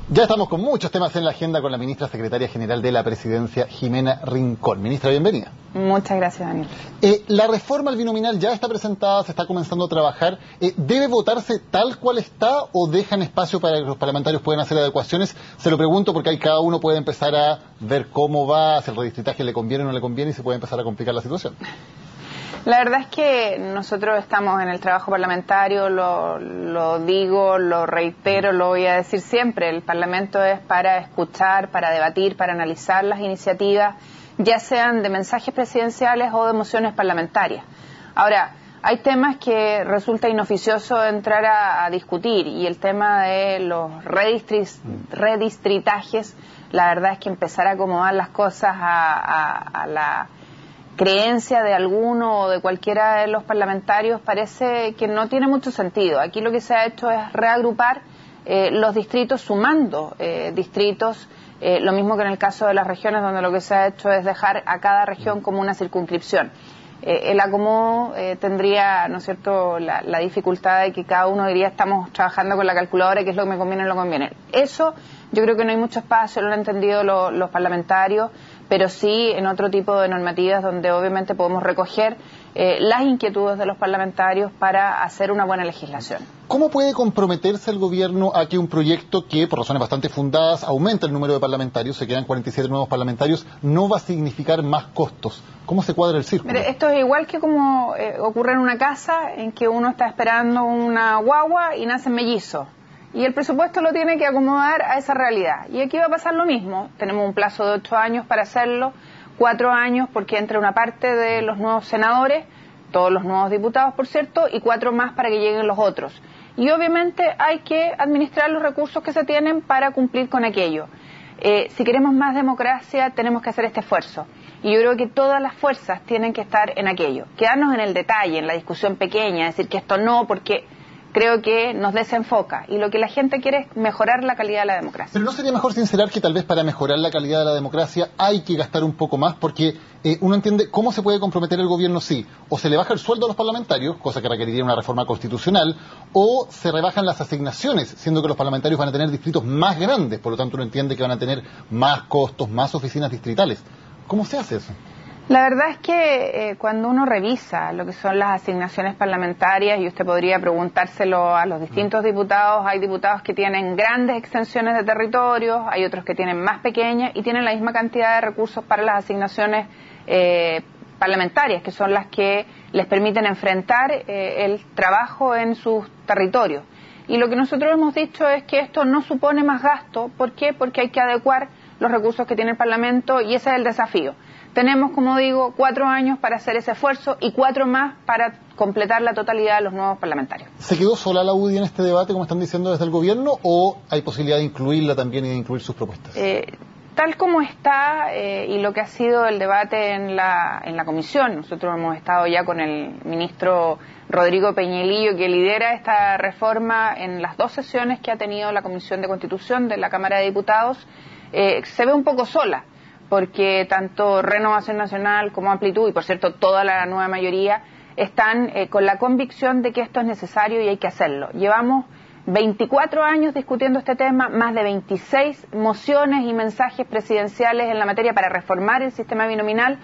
Ya estamos con muchos temas en la agenda con la ministra secretaria general de la Presidencia, Jimena Rincón. Ministra, bienvenida. Muchas gracias, Daniel. La reforma al binominal ya está presentada, se está comenzando a trabajar. ¿Debe votarse tal cual está o dejan espacio para que los parlamentarios puedan hacer adecuaciones? Se lo pregunto porque ahí cada uno puede empezar a ver cómo va, si el redistritaje le conviene o no le conviene y se puede empezar a complicar la situación. La verdad es que nosotros estamos en el trabajo parlamentario, lo digo, lo reitero, lo voy a decir siempre. El Parlamento es para escuchar, para debatir, para analizar las iniciativas, ya sean de mensajes presidenciales o de mociones parlamentarias. Ahora, hay temas que resulta inoficioso entrar a discutir, y el tema de los redistritajes, la verdad es que empezar a acomodar las cosas a la creencia de alguno o de cualquiera de los parlamentarios parece que no tiene mucho sentido. Aquí lo que se ha hecho es reagrupar los distritos sumando distritos, lo mismo que en el caso de las regiones, donde lo que se ha hecho es dejar a cada región como una circunscripción. El acomodo tendría, ¿no es cierto?, la dificultad de que cada uno diría estamos trabajando con la calculadora, que es lo que me conviene o no conviene. Eso yo creo que no hay mucho espacio, lo han entendido los parlamentarios, pero sí en otro tipo de normativas donde obviamente podemos recoger las inquietudes de los parlamentarios para hacer una buena legislación. ¿Cómo puede comprometerse el gobierno a que un proyecto que, por razones bastante fundadas, aumenta el número de parlamentarios, se quedan 47 nuevos parlamentarios, no va a significar más costos? ¿Cómo se cuadra el círculo? Mire, esto es igual que como ocurre en una casa en que uno está esperando una guagua y nacen mellizos. Y el presupuesto lo tiene que acomodar a esa realidad. Y aquí va a pasar lo mismo. Tenemos un plazo de 8 años para hacerlo, 4 años porque entra una parte de los nuevos senadores, todos los nuevos diputados, por cierto, y 4 más para que lleguen los otros. Y obviamente hay que administrar los recursos que se tienen para cumplir con aquello. Si queremos más democracia, tenemos que hacer este esfuerzo. Y yo creo que todas las fuerzas tienen que estar en aquello. Quedarnos en el detalle, en la discusión pequeña, decir que esto no, porque creo que nos desenfoca, y lo que la gente quiere es mejorar la calidad de la democracia. Pero ¿no sería mejor sincerar que tal vez para mejorar la calidad de la democracia hay que gastar un poco más? Porque uno entiende cómo se puede comprometer el gobierno, sí, o se le baja el sueldo a los parlamentarios, cosa que requeriría una reforma constitucional, o se rebajan las asignaciones, siendo que los parlamentarios van a tener distritos más grandes, por lo tanto uno entiende que van a tener más costos, más oficinas distritales. ¿Cómo se hace eso? La verdad es que cuando uno revisa lo que son las asignaciones parlamentarias, y usted podría preguntárselo a los distintos diputados, hay diputados que tienen grandes extensiones de territorios, hay otros que tienen más pequeñas y tienen la misma cantidad de recursos para las asignaciones parlamentarias, que son las que les permiten enfrentar el trabajo en sus territorios. Y lo que nosotros hemos dicho es que esto no supone más gasto. ¿Por qué? Porque hay que adecuar los recursos que tiene el Parlamento, y ese es el desafío. Tenemos, como digo, 4 años para hacer ese esfuerzo y 4 más para completar la totalidad de los nuevos parlamentarios. ¿Se quedó sola la UDI en este debate, como están diciendo desde el gobierno, o hay posibilidad de incluirla también y de incluir sus propuestas? Tal como está y lo que ha sido el debate en la comisión, nosotros hemos estado ya con el ministro Rodrigo Peñalillo, que lidera esta reforma en las 2 sesiones que ha tenido la Comisión de Constitución de la Cámara de Diputados, se ve un poco sola, porque tanto Renovación Nacional como Amplitud, y por cierto toda la nueva mayoría, están con la convicción de que esto es necesario y hay que hacerlo. Llevamos 24 años discutiendo este tema, más de 26 mociones y mensajes presidenciales en la materia para reformar el sistema binominal,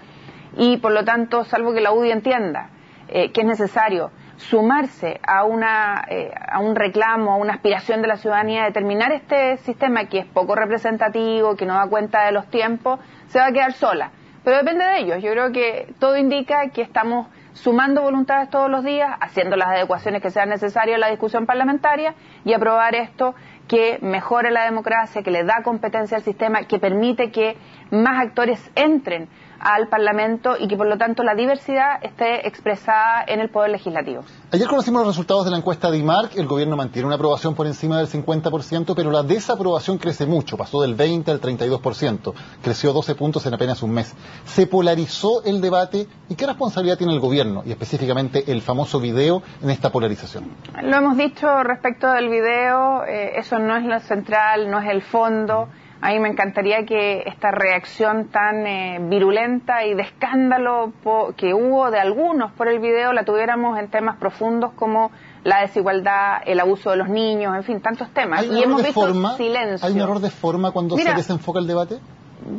y por lo tanto, salvo que la UDI entienda que es necesario sumarse a un reclamo, a una aspiración de la ciudadanía de terminar este sistema que es poco representativo, que no da cuenta de los tiempos, se va a quedar sola. Pero depende de ellos. Yo creo que todo indica que estamos sumando voluntades todos los días, haciendo las adecuaciones que sean necesarias en la discusión parlamentaria, y aprobar esto que mejore la democracia, que le da competencia al sistema, que permite que más actores entren al Parlamento y que por lo tanto la diversidad esté expresada en el Poder Legislativo. Ayer conocimos los resultados de la encuesta de IMARC. El gobierno mantiene una aprobación por encima del 50%, pero la desaprobación crece mucho, pasó del 20 al 32%, creció 12 puntos en apenas un mes. ¿Se polarizó el debate? ¿Y qué responsabilidad tiene el gobierno, y específicamente el famoso video, en esta polarización? Lo hemos dicho respecto del video, eso no es lo central, no es el fondo. A mí me encantaría que esta reacción tan virulenta y de escándalo que hubo de algunos por el video la tuviéramos en temas profundos como la desigualdad, el abuso de los niños, en fin, tantos temas. Y hemos visto silencio. ¿Hay un error de forma cuando se desenfoca el debate?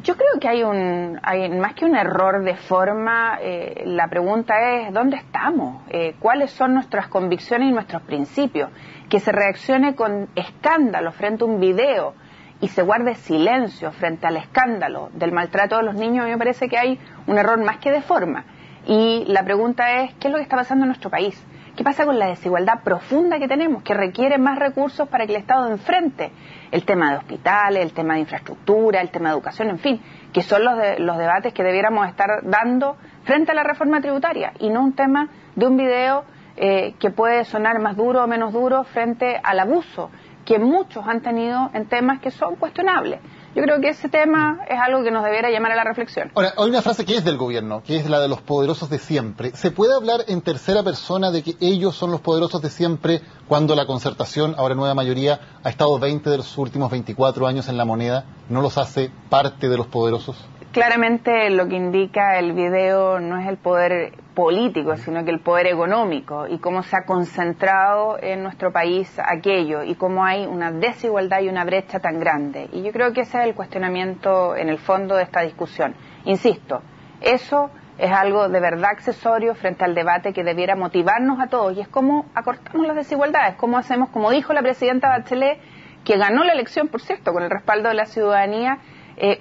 Yo creo que hay más que un error de forma, la pregunta es ¿dónde estamos? ¿Cuáles son nuestras convicciones y nuestros principios? Que se reaccione con escándalo frente a un video y se guarde silencio frente al escándalo del maltrato de los niños, a mí me parece que hay un error más que de forma. Y la pregunta es, ¿qué es lo que está pasando en nuestro país? ¿Qué pasa con la desigualdad profunda que tenemos, que requiere más recursos para que el Estado enfrente el tema de hospitales, el tema de infraestructura, el tema de educación, en fin, que son los debates que debiéramos estar dando frente a la reforma tributaria y no un tema de un video que puede sonar más duro o menos duro frente al abuso que muchos han tenido en temas que son cuestionables. Yo creo que ese tema es algo que nos debiera llamar a la reflexión. Ahora, hay una frase que es del gobierno, que es la de los poderosos de siempre. ¿Se puede hablar en tercera persona de que ellos son los poderosos de siempre cuando la Concertación, ahora nueva mayoría, ha estado 20 de los últimos 24 años en la moneda? ¿No los hace parte de los poderosos? Claramente lo que indica el video no es el poder político, sino que el poder económico y cómo se ha concentrado en nuestro país aquello y cómo hay una desigualdad y una brecha tan grande. Y yo creo que ese es el cuestionamiento en el fondo de esta discusión. Insisto, eso es algo de verdad accesorio frente al debate que debiera motivarnos a todos y es cómo acortamos las desigualdades, cómo hacemos, como dijo la presidenta Bachelet, que ganó la elección, por cierto, con el respaldo de la ciudadanía,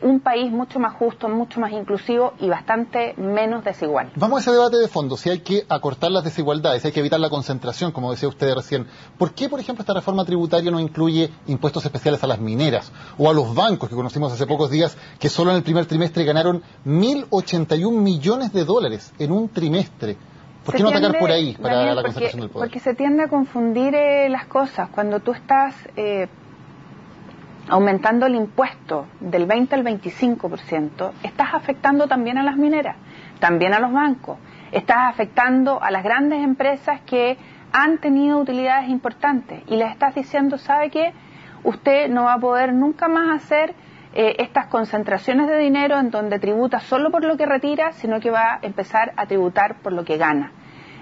un país mucho más justo, mucho más inclusivo y bastante menos desigual. Vamos a ese debate de fondo, si hay que acortar las desigualdades, si hay que evitar la concentración, como decía usted recién. ¿Por qué, por ejemplo, esta reforma tributaria no incluye impuestos especiales a las mineras o a los bancos que conocimos hace pocos días, que solo en el primer trimestre ganaron 1.081 millones de dólares en un trimestre? ¿Por qué no atacar por ahí para Daniel, la concentración del poder? Porque se tiende a confundir las cosas. Cuando tú estás aumentando el impuesto del 20 al 25%, estás afectando también a las mineras, también a los bancos, estás afectando a las grandes empresas que han tenido utilidades importantes y les estás diciendo, ¿sabe qué? Usted no va a poder nunca más hacer estas concentraciones de dinero en donde tributa solo por lo que retira, sino que va a empezar a tributar por lo que gana.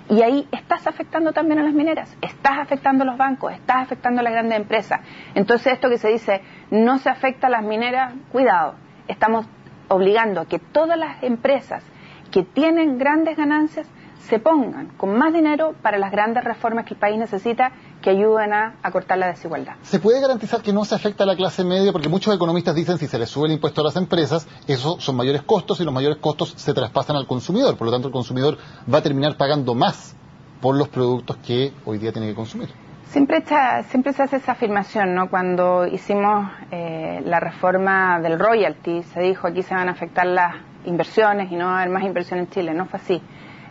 Y ahí estás afectando también a las mineras, estás afectando a los bancos, estás afectando a las grandes empresas. Entonces esto que se dice, no se afecta a las mineras, cuidado, estamos obligando a que todas las empresas que tienen grandes ganancias se pongan con más dinero para las grandes reformas que el país necesita que ayuden a acortar la desigualdad. ¿Se puede garantizar que no se afecta a la clase media? Porque muchos economistas dicen si se les sube el impuesto a las empresas, esos son mayores costos y los mayores costos se traspasan al consumidor. Por lo tanto, el consumidor va a terminar pagando más por los productos que hoy día tiene que consumir. Siempre se hace esa afirmación, ¿no? Cuando hicimos la reforma del royalty, se dijo aquí se van a afectar las inversiones y no va a haber más inversión en Chile. No fue así.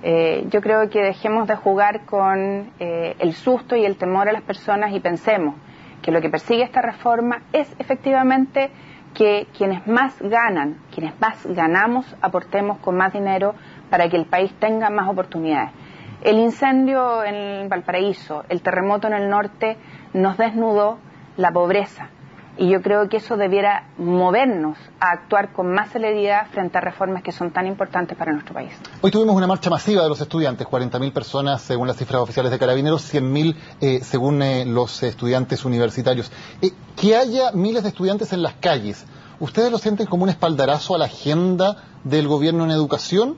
Yo creo que dejemos de jugar con el susto y el temor a las personas y pensemos que lo que persigue esta reforma es efectivamente que quienes más ganan, quienes más ganamos, aportemos con más dinero para que el país tenga más oportunidades. El incendio en Valparaíso, el terremoto en el norte nos desnudó la pobreza. Y yo creo que eso debiera movernos a actuar con más celeridad frente a reformas que son tan importantes para nuestro país. Hoy tuvimos una marcha masiva de los estudiantes, 40.000 personas según las cifras oficiales de Carabineros, 100.000 según los estudiantes universitarios. Que haya miles de estudiantes en las calles, ¿ustedes lo sienten como un espaldarazo a la agenda del gobierno en educación?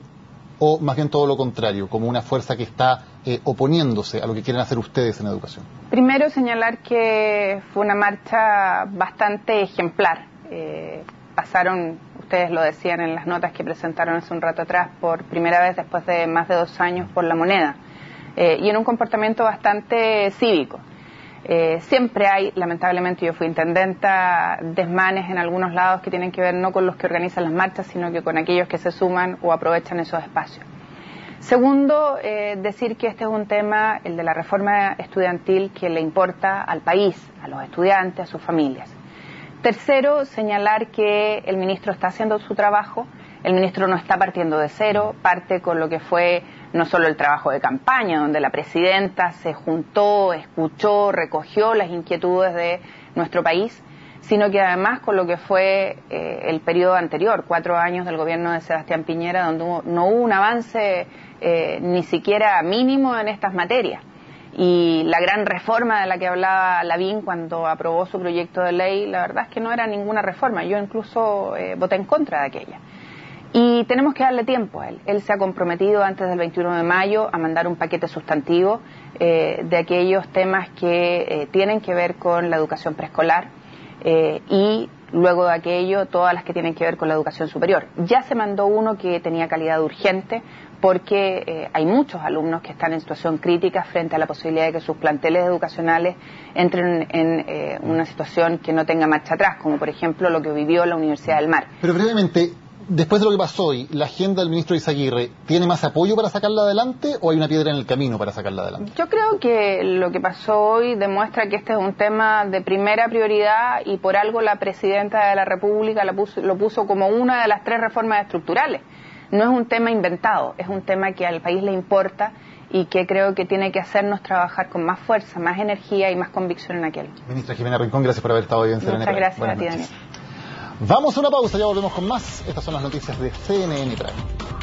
¿O más bien todo lo contrario, como una fuerza que está oponiéndose a lo que quieren hacer ustedes en educación? Primero, señalar que fue una marcha bastante ejemplar. Pasaron, ustedes lo decían en las notas que presentaron hace un rato atrás, por primera vez después de más de 2 años por la moneda, y en un comportamiento bastante cívico. Siempre hay, lamentablemente, yo fui intendenta, desmanes en algunos lados que tienen que ver no con los que organizan las marchas, sino que con aquellos que se suman o aprovechan esos espacios. Segundo, decir que este es un tema, el de la reforma estudiantil, que le importa al país, a los estudiantes, a sus familias. Tercero, señalar que el ministro está haciendo su trabajo. El ministro no está partiendo de cero, parte con lo que fue no solo el trabajo de campaña, donde la presidenta se juntó, escuchó, recogió las inquietudes de nuestro país, sino que además con lo que fue el periodo anterior, 4 años del gobierno de Sebastián Piñera, donde no hubo un avance ni siquiera mínimo en estas materias. Y la gran reforma de la que hablaba Lavín cuando aprobó su proyecto de ley, la verdad es que no era ninguna reforma. Yo incluso voté en contra de aquella. Y tenemos que darle tiempo a él. Él se ha comprometido antes del 21 de mayo a mandar un paquete sustantivo de aquellos temas que tienen que ver con la educación preescolar y luego de aquello todas las que tienen que ver con la educación superior. Ya se mandó uno que tenía calidad urgente porque hay muchos alumnos que están en situación crítica frente a la posibilidad de que sus planteles educacionales entren en una situación que no tenga marcha atrás, como por ejemplo lo que vivió la Universidad del Mar. Pero brevemente, después de lo que pasó hoy, ¿la agenda del ministro Izaguirre tiene más apoyo para sacarla adelante o hay una piedra en el camino para sacarla adelante? Yo creo que lo que pasó hoy demuestra que este es un tema de primera prioridad y por algo la presidenta de la República lo puso como una de las 3 reformas estructurales. No es un tema inventado, es un tema que al país le importa y que creo que tiene que hacernos trabajar con más fuerza, más energía y más convicción en aquel. Ministra Jimena Rincón, gracias por haber estado hoy en CNN. Muchas gracias a ti, Daniel. Vamos a una pausa, ya volvemos con más. Estas son las noticias de CNN Prime.